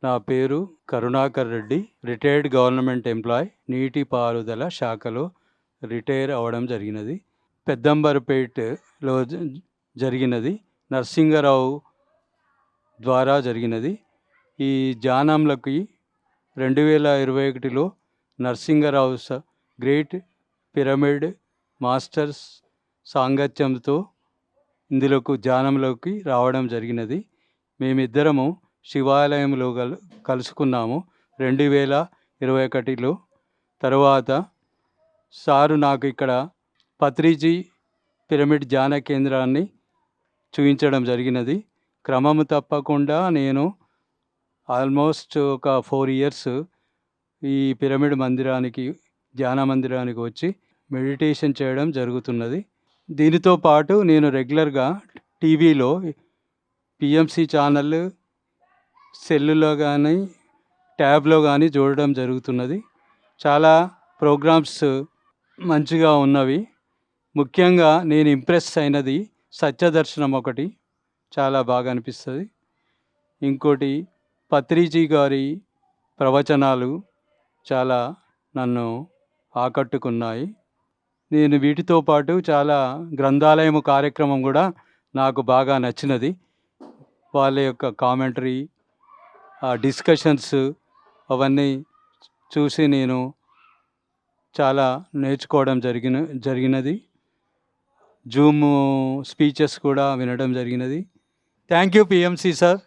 నా పేరు Karunakar Reddy, retired government employee, నీటిపారుదల శాఖలో రిటైర్ అవ్వడం జరిగినది. పెద్దంబర్పేటలో జరిగినది, నరసింగరావు ద్వారా జరిగినది. ఈ జానంలకి 2021లో నరసింగరావు గ్రేట్ పిరమిడ్ మాస్టర్స్ సాంగత్యంతో ఇందులోకి జానంలోకి రావడం జరిగినది. మేమిద్దరము శివాలయంలో కలుసుకున్నాము 2021లో. తర్వాత సారు నాకు ఇక్కడ పత్రిజీ పిరమిడ్ ధ్యాన కేంద్రాన్ని చూపించడం జరిగినది. క్రమము తప్పకుండా నేను ఆల్మోస్ట్ ఒక 4 years ఈ పిరమిడ్ మందిరానికి, ధ్యాన మందిరానికి వచ్చి మెడిటేషన్ చేయడం జరుగుతున్నది. దీనితో పాటు నేను రెగ్యులర్గా టీవీలో పిఎంసి ఛానల్, సెల్లులో కానీ ట్యాబ్లో కానీ చూడడం జరుగుతున్నది. చాలా ప్రోగ్రామ్స్ మంచిగా ఉన్నవి. ముఖ్యంగా నేను ఇంప్రెస్ అయినది సత్యదర్శనం ఒకటి చాలా బాగా అనిపిస్తుంది. ఇంకోటి పత్రిజీ గారి ప్రవచనాలు చాలా నన్ను ఆకట్టుకున్నాయి. నేను వీటితో పాటు చాలా గ్రంథాలయం కార్యక్రమం కూడా నాకు బాగా నచ్చినది. వాళ్ళ యొక్క కామెంటరీ, డిస్కషన్స్ అవన్నీ చూసి నేను చాలా నేర్చుకోవడం జరిగినది. జూమ్ స్పీచెస్ కూడా వినడం జరిగినది. Thank you PMC sir.